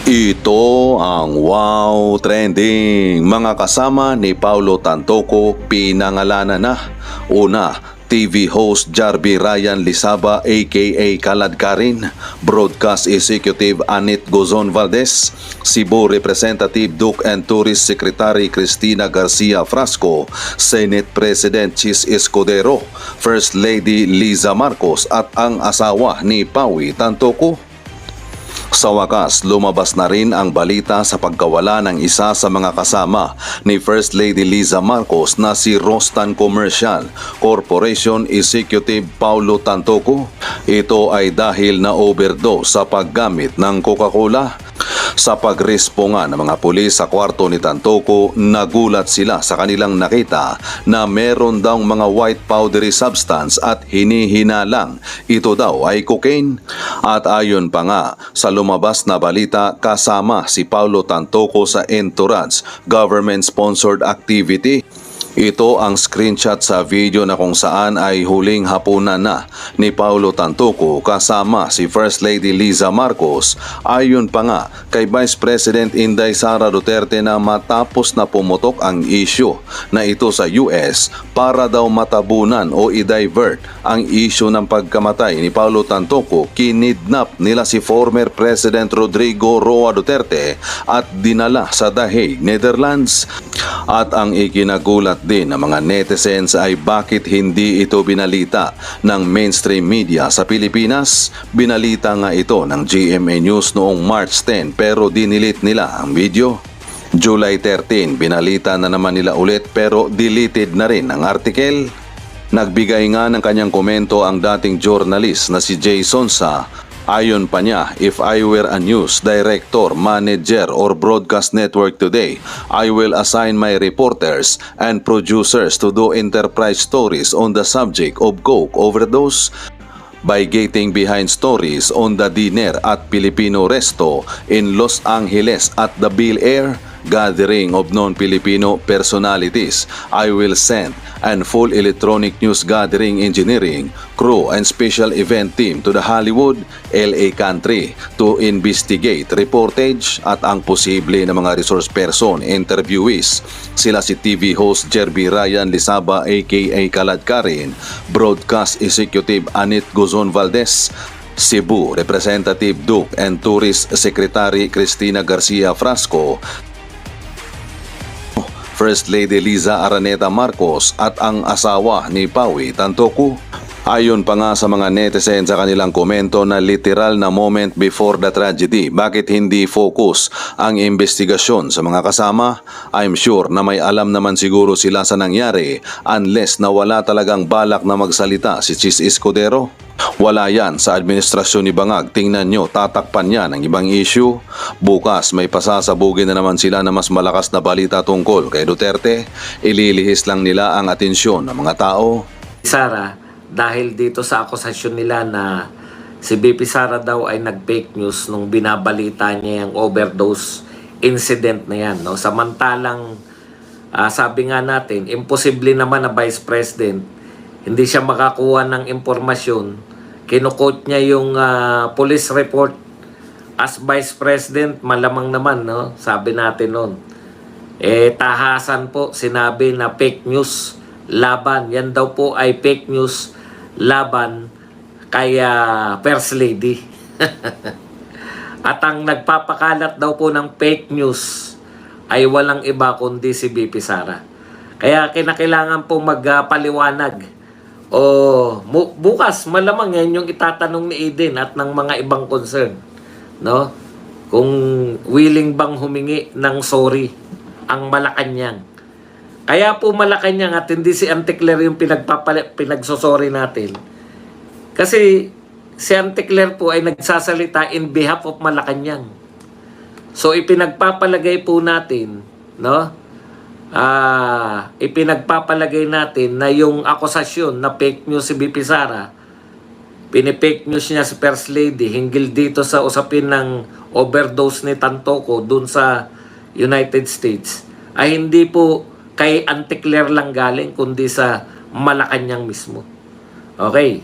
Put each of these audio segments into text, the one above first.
Ito ang Wow Trending. Mga kasama ni Paulo Tantoco pinangalanan na. Una, TV host Jarby Ryan Lisaba aka Kaladkarin, Broadcast Executive Anit Gozon Valdez, Cebu Representative Duke and Tourist Secretary Cristina Garcia Frasco, Senate President Chis Escudero, First Lady Liza Marcos at ang asawa ni Pawi Tantoco. Sa wakas, lumabas na rin ang balita sa pagkawala ng isa sa mga kasama ni First Lady Liza Marcos na si Rostan Commercial Corporation Executive Paulo Tantoco. Ito ay dahil na overdose sa paggamit ng Coca-Cola. Sa pagresponga ng mga pulis sa kwarto ni Tantoco, nagulat sila sa kanilang nakita na meron daw mga white powdery substance at hinihinalang ito daw ay cocaine. At ayon pa nga sa lumabas na balita, kasama si Paulo Tantoco sa entourage government-sponsored activity. Ito ang screenshot sa video na kung saan ay huling hapunan na ni Paulo Tantoco kasama si First Lady Liza Marcos. Ayon pa nga kay Vice President Inday Sara Duterte na matapos na pumutok ang issue na ito sa US para daw matabunan o i-divert ang issue ng pagkamatay ni Paulo Tantoco, kinidnap nila si former President Rodrigo Roa Duterte at dinala sa The Hague, Netherlands. At ang ikinagulat din ng mga netizens ay bakit hindi ito binalita ng mainstream media sa Pilipinas. Binalita nga ito ng GMA News noong March 10 pero dinilit nila ang video. July 13, binalita na naman nila ulit pero deleted na rin ang article. Nagbigay nga ng kanyang komento ang dating journalist na si Jason Sa. Ayon pa niya, if I were a news director, manager or broadcast network today, I will assign my reporters and producers to do enterprise stories on the subject of coke overdose by getting behind stories on the dinner at Filipino Resto in Los Angeles at the Bel Air gathering of non-Filipino personalities. I will send and full electronic news gathering engineering crew and special event team to the Hollywood, LA country to investigate reportage at ang posible na mga resource person interviewees. Sila si TV host Jarby Ryan Lisaba aka Kaladkarin, Broadcast Executive Anit Gozon Valdez, Cebu Representative Duke and Tourist Secretary Cristina Garcia Frasco, First Lady Liza Araneta Marcos at ang asawa ni Pawi Tantoco. Ayon pa nga sa mga netizens sa kanilang komento na literal na moment before the tragedy, bakit hindi focus ang investigasyon sa mga kasama? I'm sure na may alam naman siguro sila sa nangyari unless na wala talagang balak na magsalita si Chis Escudero. Wala yan sa administrasyon ni Bangag. Tingnan nyo, tatakpan yan ng ibang issue. Bukas may pasasabugin na naman sila na mas malakas na balita tungkol kay Duterte. Ililihis lang nila ang atensyon ng mga tao. Sara, dahil dito sa akusasyon nila na si BP Sara daw ay nag-fake news nung binabalita niya yung overdose incident na yan. No? Samantalang, sabi nga natin, imposible naman na Vice President, hindi siya makakuha ng impormasyon. Kinukot niya yung police report as Vice President, malamang naman, no? Sabi natin noon. Tahasan po, sinabi na fake news laban. Yan daw po ay fake news laban kay First Lady. At ang nagpapakalat daw po ng fake news ay walang iba kundi si BP Sara. Kaya kinakailangan po magpaliwanag. Bukas malamang yan yung itatanong ni Eden at ng mga ibang concern, no? Kung willing bang humingi ng sorry ang Malacanang. Kaya po Malacanang at hindi si Anticler yung pinagsosorry natin. Kasi si Anticler po ay nagsasalita in behalf of Malacanang. So ipinagpapalagay po natin, no? Ipinagpapalagay natin na yung akusasyon na fake news si BP Sara, pinipake news niya si First Lady hinggil dito sa usapin ng overdose ni Tantoco dun sa United States, ay hindi po kay Anticler lang galing kundi sa Malacanang mismo. Okay.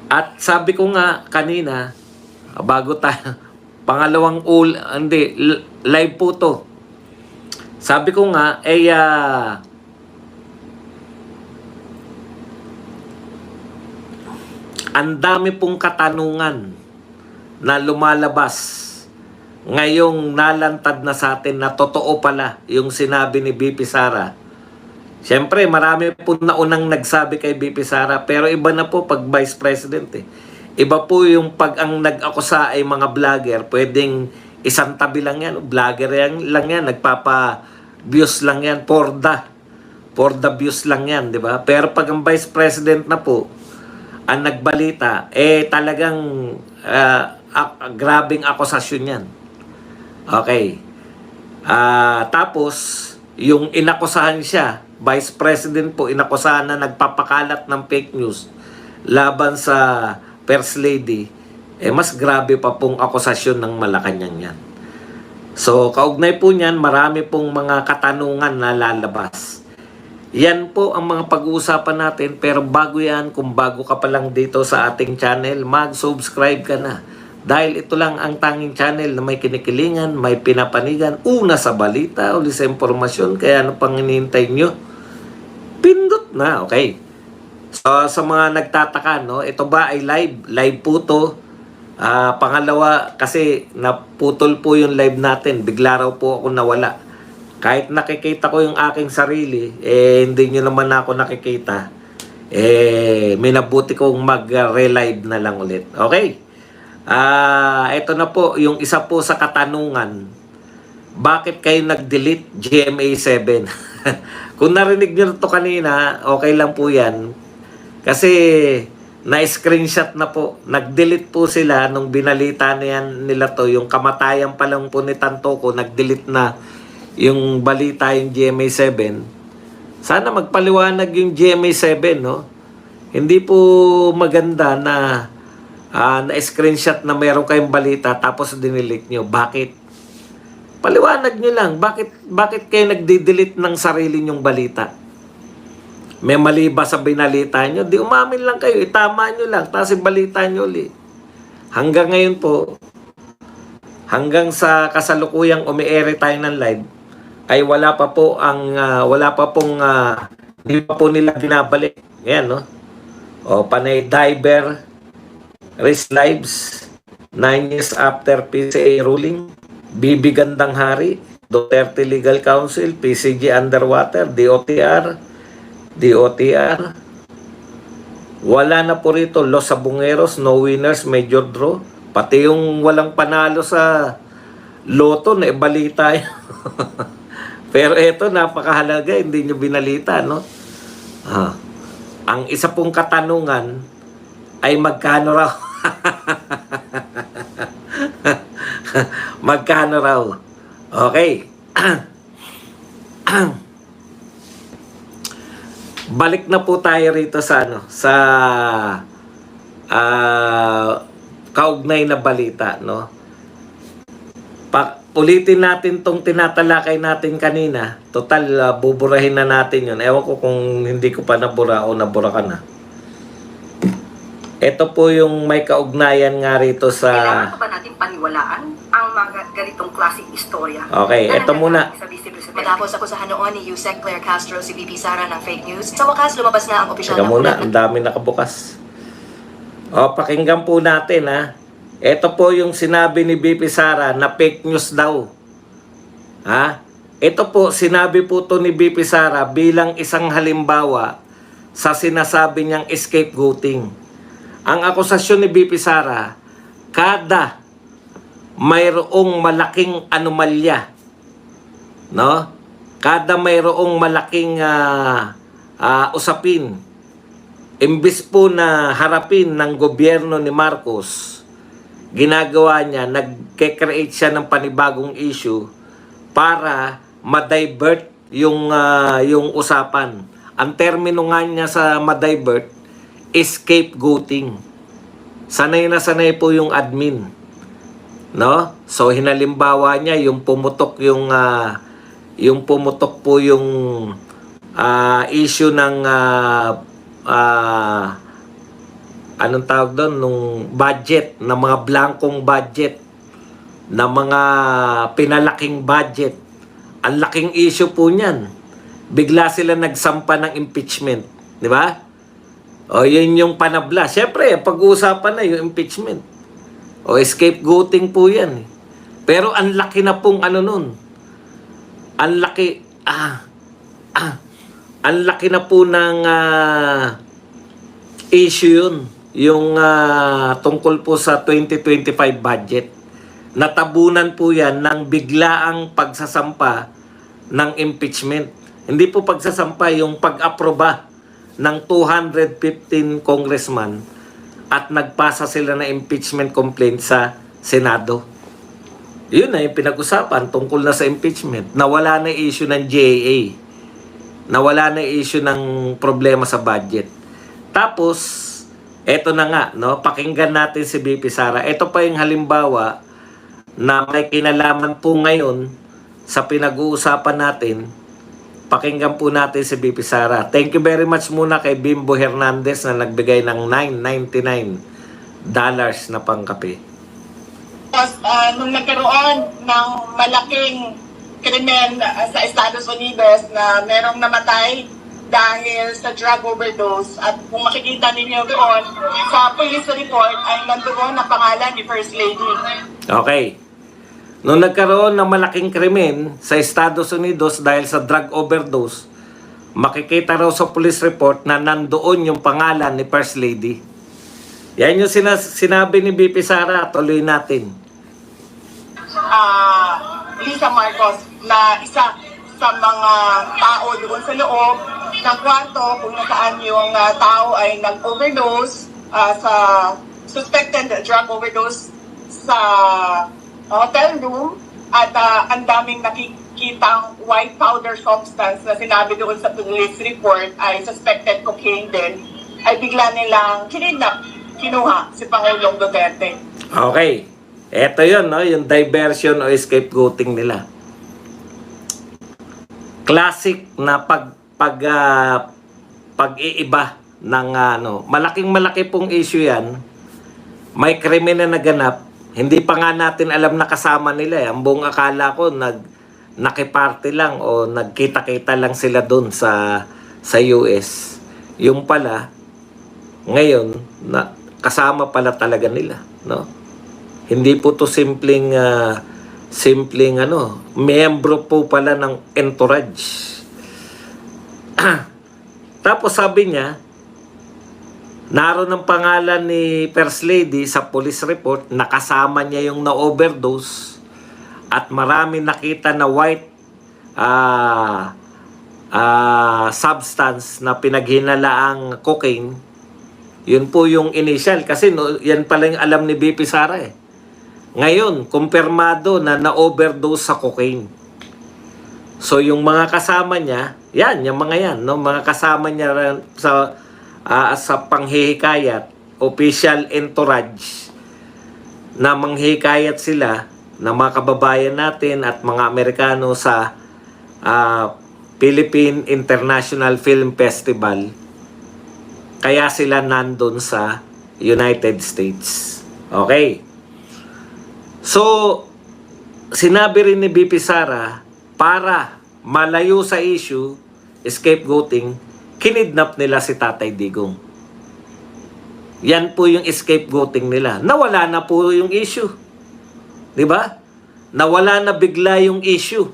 At sabi ko nga kanina, bago tayo Live po to. Sabi ko nga, ang dami pong katanungan na lumalabas ngayong nalantad na sa atin na totoo pala yung sinabi ni BP Sara. Siyempre, marami po naunang nagsabi kay BP Sara, pero iba na po pag Vice President eh. Iba po yung pag ang nag-akusa ay mga vlogger, pwedeng isang tabi lang yan, vlogger lang yan, nagpapa-views lang yan, for the views lang yan, di ba? Pero pag ang Vice President na po, ang nagbalita, talagang grabing akusasyon yan. Okay. Tapos, yung inakusahan siya, Vice President po, inakusahan na nagpapakalat ng fake news laban sa First Lady, mas grabe pa pong akusasyon ng Malacanang yan. So, kaugnay po niyan, marami pong mga katanungan na lalabas. Yan po ang mga pag-uusapan natin, pero bago yan, kung bago ka pa lang dito sa ating channel, mag-subscribe ka na. Dahil ito lang ang tanging channel na may kinikilingan, may pinapanigan, una sa balita, uli sa impormasyon. Kaya ano pang hinihintay nyo? Pindot na, okay. So, sa mga nagtataka, no, ito ba ay live? Live po to. Pangalawa, kasi naputol po yung live natin. Bigla raw po ako nawala. Kahit nakikita ko yung aking sarili, hindi nyo naman ako nakikita. Minabuti kong mag-relive na lang ulit. Okay? Ito na po, yung isa po sa katanungan. Bakit kayo nag-delete GMA7? Kung narinig nyo to kanina, okay lang po yan. Kasi na-screenshot na po. Nag-delete po sila nung binalita na yan nila to. Yung kamatayan pa lang po ni Tantoko, nag-delete na yung balita yung GMA7. Sana magpaliwanag yung GMA7, no? Hindi po maganda na na-screenshot na mayroon kayong balita tapos dinelete nyo. Bakit? Paliwanag nyo lang. Bakit kayo nagdi-delete ng sarili nyong balita? May mali ba sa binalita nyo? Di umamin lang kayo. Itama nyo lang. Tapos balita nyo ulit. Hanggang ngayon po, hanggang sa kasalukuyang umi-air tayo ng live, ay wala pa pong hindi pa po nila binabalik. Yan, no? O, panay diver, risk lives, 9 years after PCA ruling, BB Gandang Hari, Duterte Legal Council, PCG Underwater, DOTR, wala na po rito, loss sa bungeros, no winners, major draw, pati yung walang panalo sa loto na ibalita yun. Pero eto, napakahalaga, hindi nyo binalita, no? Ang isa pong katanungan ay magkano raw? Magkano raw? Okay. Balik na po tayo rito sa kaugnay na balita, no? Ulitin natin tong tinatalakay natin kanina. Total, buburahin na natin yun. Ewan ko kung hindi ko pa nabura o nabura ka na. Ito po yung may kaugnayan nga rito sa... Kailangan pa natin paniwalaan ang mga ganitong klaseng istorya. Okay, ito muna. Matapos akusahan noon ni Yusek Claire Castro si VP Sara ng fake news, sa wakas lumabas na ang opisyal Teka muna, ang dami nakabukas. Pakinggan po natin, ha. Ito po yung sinabi ni BP Sara na fake news daw. Ha? Ito po, sinabi po to ni BP Sara bilang isang halimbawa sa sinasabi niyang scapegoating. Ang akusasyon ni BP Sara, kada mayroong malaking anomalya, no? Kada mayroong malaking usapin, imbis po na harapin ng gobyerno ni Marcos, ginagawa niya, nagke-create siya ng panibagong issue para ma-divert yung usapan. Ang termino nga niya sa ma-divert, scapegoating. Sanay na sanay po yung admin. No? So, hinalimbawa niya yung pumutok po yung issue ng anong tawag doon, nung budget, na mga blankong budget. na mga pinalaking budget. Ang laking issue po niyan. Bigla sila nagsampa ng impeachment. Di ba? O yun yung panabla. Siyempre, pag-uusapan na yung impeachment. O scapegoating po yan. Pero ang laki na pong ano nun. Ang laki, ang laki na po ng issue yun. Yung tungkol po sa 2025 budget. Natabunan po yan ng biglaang pagsasampa ng impeachment. Hindi po pagsasampa, yung pag-aproba ng 215 congressman at nagpasa sila na impeachment complaint sa Senado. Yun na yung pinag-usapan tungkol na sa impeachment. Nawala na issue ng GAA. Nawala na issue ng problema sa budget. Tapos, eto na nga, no? Pakinggan natin si BP Sara. Ito pa yung halimbawa na may kinalaman po ngayon sa pinag-uusapan natin. Pakinggan po natin si BP Sara. Thank you very much muna kay Bimbo Hernandez na nagbigay ng $9.99 na pangkape. Nung nagkaroon ng malaking krimen sa Estados Unidos na merong namatay dahil sa drug overdose, at kung makikita ninyo doon sa police report ay nandoon ang pangalan ni First Lady. Okay. Nung nagkaroon ng malaking krimen sa Estados Unidos dahil sa drug overdose, makikita raw sa police report na nandoon yung pangalan ni First Lady. Yan yung sinabi ni BP Sara. Tuloy natin. Lisa Marcos na isa sa mga tao doon sa loob ng kwarto kung nasaan yung tao ay nag-overdose sa suspected drug overdose sa hotel room, at ang daming nakikitang white powder substance na sinabi doon sa police report ay suspected cocaine din, ay bigla nilang kinuha si Pangulong Duterte. Okay. Eto yun, no? Yung diversion o scapegoating nila. Classic na pag-iiba ng malaki pong issue yan. May krimen na naganap. Hindi pa nga natin alam na kasama nila. Ang buong akala ko nakiparty lang o nagkita-kita lang sila doon sa US. Yung pala, ngayon, kasama pala talaga nila, no? Hindi po to simpleng miyembro po pala ng entourage. Tapos sabi niya, naroon ang pangalan ni First Lady sa police report, nakasama niya yung na-overdose at marami nakita na white substance na pinaghinalaang cocaine. Yun po yung initial kasi yan pala yung alam ni BP Sara eh. Ngayon, kumpirmado na na-overdose sa cocaine. So yung mga kasama niya, yung mga yan, no? Mga kasama niya sa panghihikayat, official entourage, na manghihikayat sila na mga kababayan natin at mga Amerikano sa Philippine International Film Festival. Kaya sila nandun sa United States. Okay. So, sinabi rin ni BP Sara, para malayo sa issue, scapegoating, kinidnap nila si Tatay Digong. Yan po yung scapegoating nila. Nawala na po yung issue. Di ba? Nawala na bigla yung issue.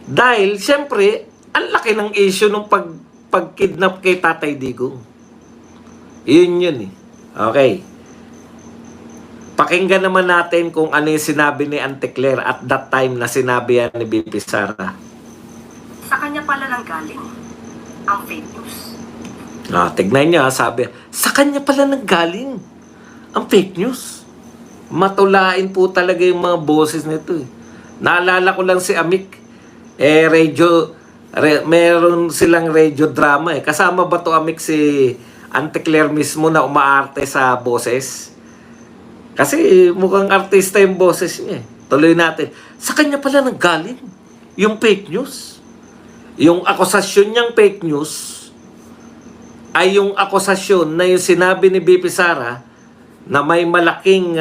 Dahil, siyempre, ang laki ng issue nung pagkidnap kay Tatay Digong. Yun eh. Okay. Pakinggan naman natin kung ano yung sinabi ni Auntie Claire at that time na sinabi yan ni BP Sara. Sa kanya pala nang galing ang fake news. Tignan niya, sabi, sa kanya pala nanggaling ang fake news. Matulain po talaga yung mga boses nito eh. Naalala ko lang si Amik, meron silang radio drama eh. Kasama ba to Amik si Auntie Claire mismo na umaarte sa boses? Kasi mukhang artista yung boses niya eh. Tuloy natin. Sa kanya pala nanggaling yung fake news. Yung akusasyon niyang fake news ay yung akusasyon na yung sinabi ni BP Sara na may malaking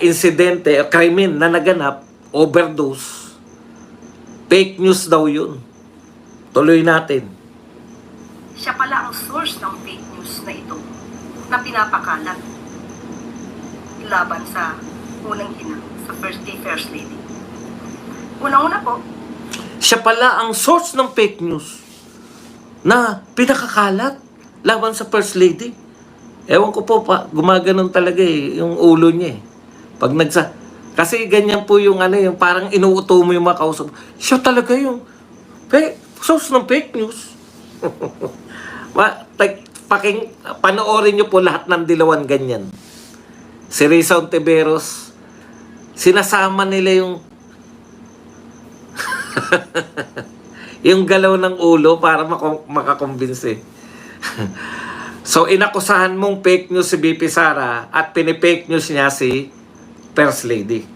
insidente o krimen na naganap, overdose, fake news daw yun. Tuloy natin. Siya pala ang source ng fake news na ito na pinapakalat laban sa unang ina, sa First Lady. Unang-una po, Siya pala ang source ng fake news na pinakakalat laban sa First Lady. Ewan ko po pa, gumaganon talaga yung ulo niya Pag kasi ganyan po yung yung parang inuuto mo yung mga kausap. Siya talaga yung source ng fake news. Panoorin niyo po lahat ng dilawan ganyan. Si Risa Ontiveros, sinasama nila yung yung galaw ng ulo para makakumbinsi. So, inakusahan mong fake news si BP Sara at pinipake news niya si First Lady.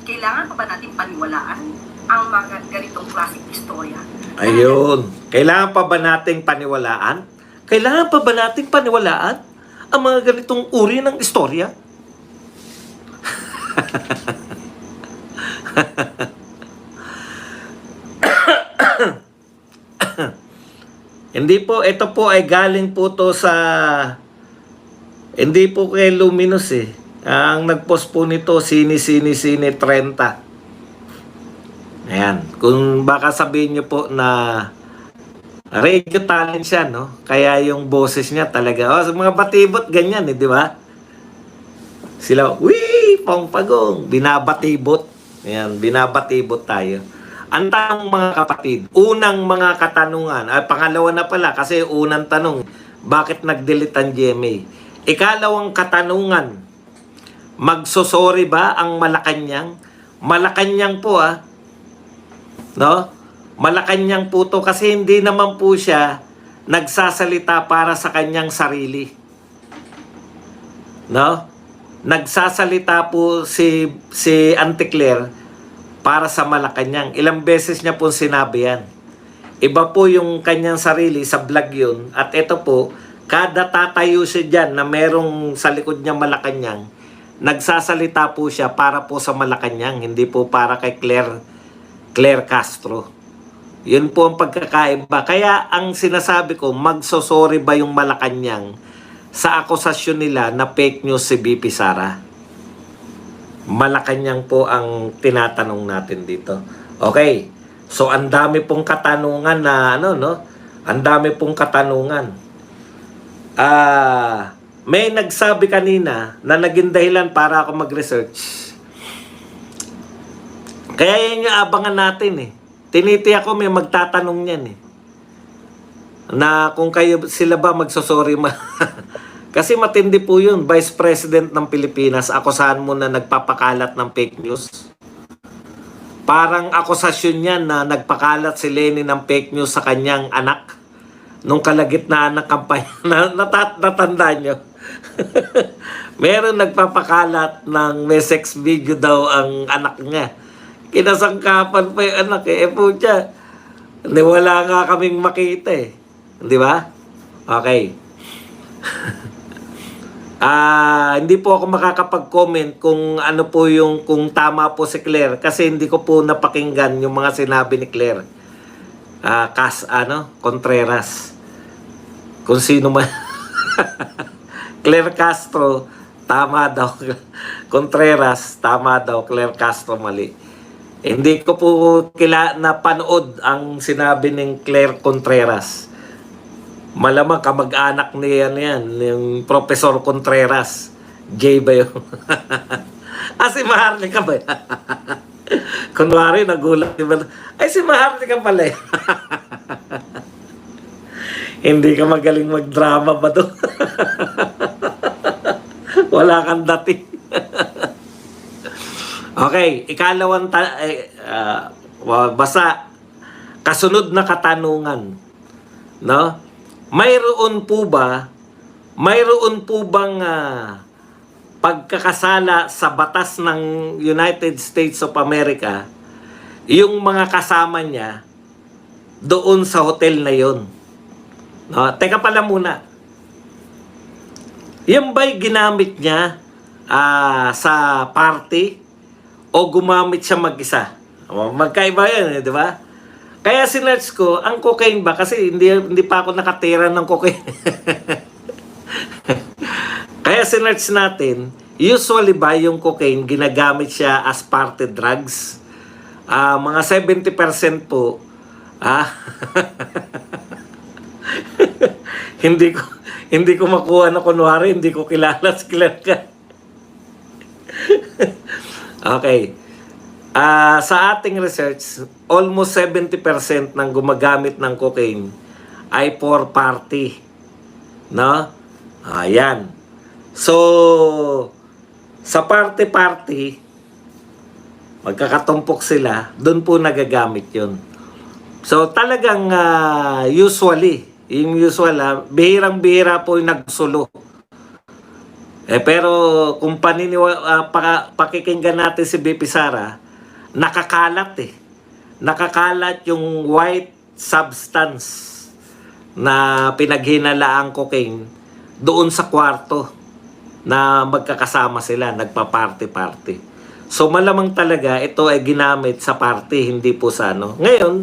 kailangan pa ba natin paniwalaan ang mga ganitong klaseng istorya? Ayun. Kailangan pa ba nating paniwalaan? Kailangan pa ba nating paniwalaan ang mga ganitong uri ng istorya? Hindi po, ito po ay galing po to sa, hindi po kay Luminous Ang nagpost po nito, Sini 30. Ayan. Kung baka sabihin nyo po na radio talent siya, no? Kaya yung boses niya talaga, sa mga batibot, ganyan di ba? Sila, pongpagong, binabatibot. Ayan, binabatibot tayo. Ang tanong mga kapatid, unang mga katanungan, pangalawa na pala kasi unang tanong, bakit nag-delete ang GMA? Ikalawang katanungan, magsosorry ba ang Malacanang? Malacanang po no? Malacanang po to kasi hindi naman po siya nagsasalita para sa kanyang sarili. No? Nagsasalita po si Auntie Claire para sa Malacanang. Ilang beses niya po sinabi yan. Iba po yung kanyang sarili sa vlog yun. At ito po, kada tatayo siya dyan na merong sa likod niya Malacanang, nagsasalita po siya para po sa Malacanang, hindi po para kay Claire Castro. Yun po ang pagkakaiba. Kaya ang sinasabi ko, magsosorry ba yung Malacanang sa akusasyon nila na fake news si BP Sara? Malacanang po ang tinatanong natin dito. Okay. So, ang dami pong katanungan na Ang dami pong katanungan. May nagsabi kanina na naging dahilan para ako mag-research. Kaya yan yung abangan natin Tiniti ako may magtatanong niyan na kung sila ba magsosorry Kasi matindi po yun, Vice President ng Pilipinas, akusahan mo na nagpapakalat ng fake news. Parang akusasyon niya na nagpakalat si Lenny ng fake news sa kanyang anak nung kalagitnaan ng kampanya. Natanda nyo? Meron nagpapakalat ng may sex video daw ang anak niya. Kinasangkapan pa yung anak pucha. Wala nga kaming makita Di ba? Okay. Hindi po ako makakapag-comment kung ano po kung tama po si Claire kasi hindi ko po napakinggan yung mga sinabi ni Claire. Contreras. Kung sino man. Claire Castro, tama daw. Contreras, tama daw. Claire Castro, mali. Hindi ko po napanood ang sinabi ng Claire Contreras. Malamang kamag-anak ni yung Professor Contreras. Jay ba yun? Si Maharlika ba? Kunwari, nagulat. Ay, si Maharlika pala Hindi ka magaling mag-drama ba doon? Wala kang dating. Okay, ikalawang basta kasunod na katanungan, no? Mayroon po bang pagkakasala sa batas ng United States of America yung mga kasama niya doon sa hotel na yon? No, teka pala muna. Yan ba'y ginamit niya sa party o gumamit siya mag-isa? Magkaiba yan, di ba? Kaya sinerch ko, ang cocaine ba? Kasi hindi pa ako nakatira ng cocaine. Kaya sinerch natin, usually ba yung cocaine, ginagamit siya as party drugs? Mga 70% po, hindi ko makuha na kunwari, hindi ko kilala ka. Okay. Sa ating research, almost 70% ng gumagamit ng cocaine ay for party. No? Ayan. So, sa party-party, magkakatumpok sila, doon po nagagamit yun. So, talagang usually, yung usual, bihirang-bihira po yung nagsulo. Pero kung pakikinggan natin si BP Sara, nakakalat Nakakalat yung white substance na pinaghinalaang cocaine doon sa kwarto na magkakasama sila, nagpa-party-party. So malamang talaga ito ay ginamit sa party, hindi po sa ano. Ngayon,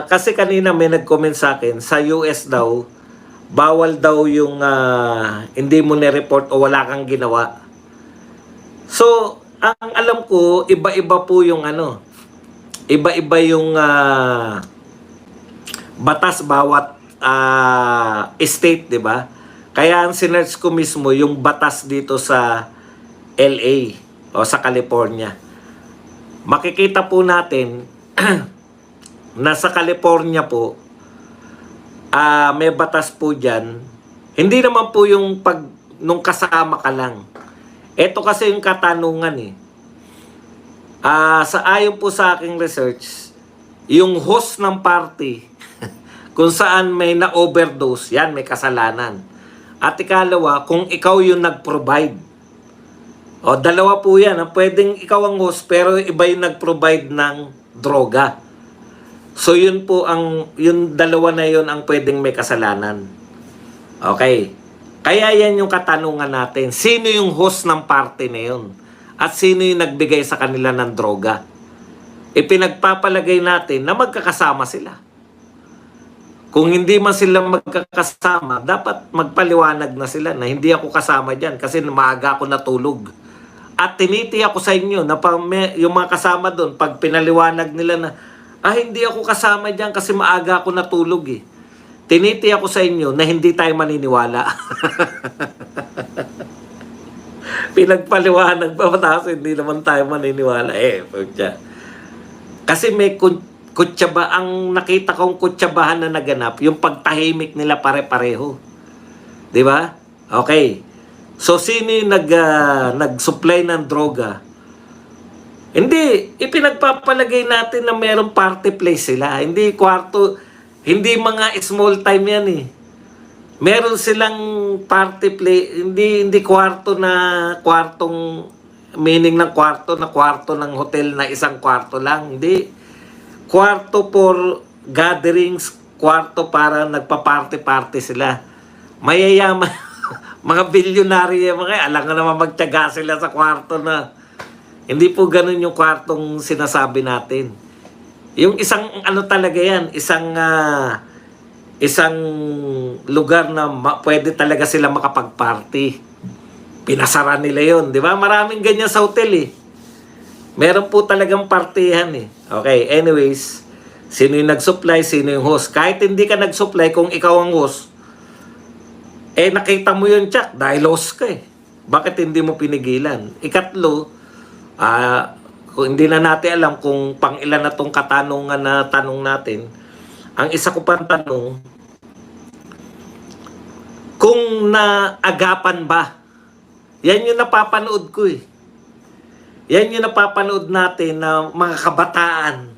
kasi kanina may nag-comment sa akin, sa US daw, bawal daw yung hindi mo ni-report o wala kang ginawa. So, ang alam ko, iba-iba po yung ano, iba-iba yung batas bawat state, di ba? Kaya ang sinerch ko mismo yung batas dito sa LA o sa California. Makikita po natin na sa California po, may batas po dyan. Hindi naman po yung nung kasama ka lang. Ito kasi yung katanungan ayon po sa aking research, yung host ng party, kung saan may na-overdose, yan may kasalanan. At ikalawa, kung ikaw yung nag-provide. O, dalawa po yan. Pwedeng ikaw ang host, pero iba yung nag-provide ng droga. So, yun po yung dalawa na yun ang pwedeng may kasalanan. Okay. Kaya yan yung katanungan natin. Sino yung host ng party na yun? At sino yung nagbigay sa kanila ng droga? Ipinagpapalagay natin na magkakasama sila. Kung hindi man sila magkakasama, dapat magpaliwanag na sila na hindi ako kasama dyan kasi maaga ako natulog. At tiniti ako sa inyo na yung mga kasama doon, pag pinaliwanag nila na, hindi ako kasama dyan kasi maaga ako natulog Tiniti ako sa inyo na hindi tayo maniniwala. Pinagpaliwanag pa tapos hindi naman tayo maniniwala. Kasi may kutsaba, ang nakita kong kutsabahan na naganap, yung pagtahimik nila pare-pareho. Di ba? Okay. So, sino yung nag-supply ng droga? Hindi. Ipinagpapalagay natin na mayroong party place sila. Hindi kwarto, hindi mga small time yan Meron silang party place, hindi kwartong meaning ng kwarto na kwarto ng hotel na isang kwarto lang. Hindi. Kwarto for gatherings, kwarto para nagpa-party-party sila. Mayayaman, mga bilyonaryo alam nga naman magtiyaga sila sa kwarto na. Hindi po ganun yung kwartong sinasabi natin. Yung isang talaga yan, isang lugar na pwede talaga sila makapag-party. Pinasara nila yon, di ba? Maraming ganyan sa hotel Meron po talagang partihan Okay, anyways, sino yung nag-supply, sino yung host. Kahit hindi ka nag-supply, kung ikaw ang host, nakita mo yung check dahil host ka Bakit hindi mo pinigilan? Ikatlo, kung hindi na natin alam kung pang ilan na tong katanungan na tanong natin, ang isa ko pang tanong, kung naagapan ba, yan yung napapanood ko Yan yung napapanood natin na mga kabataan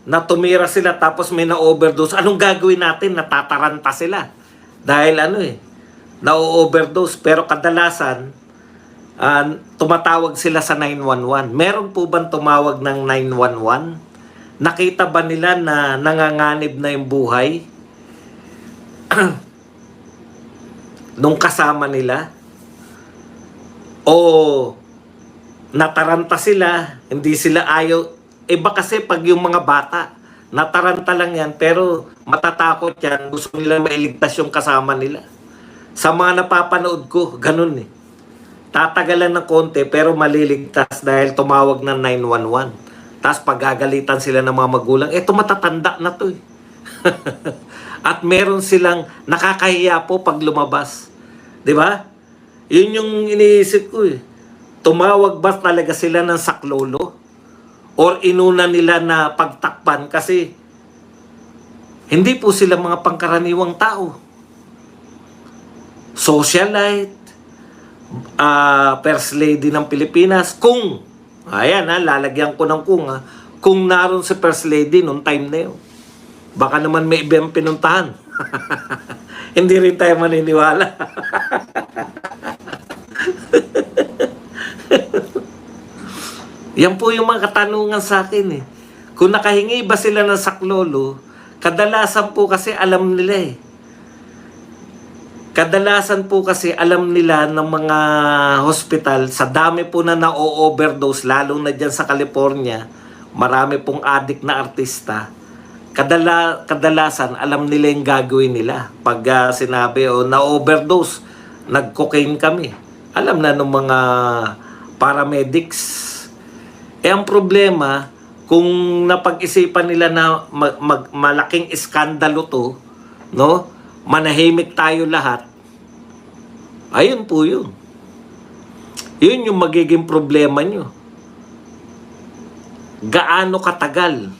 na tumira sila tapos may na-overdose. Anong gagawin natin? Natataranta sila. Dahil na-overdose. Pero kadalasan, tumatawag sila sa 911. Meron po bang tumawag ng 911? Nakita ba nila na nanganganib na yung buhay? nung kasama nila? O nataranta sila, hindi sila ayaw? Iba kasi pag yung mga bata, nataranta lang yan, pero matatakot yan, gusto nila mailigtas yung kasama nila. Sa mga napapanood ko, ganun eh. Tatagalan ng konti, pero maliligtas dahil tumawag ng 911. Tapos pagagalitan sila ng mga magulang, eto matatanda na to eh. At meron silang nakakahiya po pag lumabas. Di ba? Yun yung iniisip ko eh. Tumawag ba talaga sila ng saklolo? Or inuna nila na pagtakpan kasi hindi po sila mga pangkaraniwang tao. Socialite, First Lady ng Pilipinas, kung, ayan lalagyan ko ng kung naroon si First Lady nung time na yun. Baka naman may ibang pinuntahan. Hindi rin tayo maniniwala. Yan po yung mga katanungan sa akin eh. Kung nakahingi ba sila ng saklolo, kadalasan po kasi alam nila eh. Kadalasan po kasi alam nila ng mga hospital, sa dami po na na-overdose, lalo na dyan sa California, marami pong addict na artista. Kadalasan alam nila yung gagawin nila. Pag sinabi, na-overdose, nag-cocaine kami. Alam na ng mga paramedics. Ang problema, kung napag-isipan nila na malaking iskandalo to, no? Manahimik tayo lahat, ayun po yun. Yun yung magiging problema nyo. Gaano katagal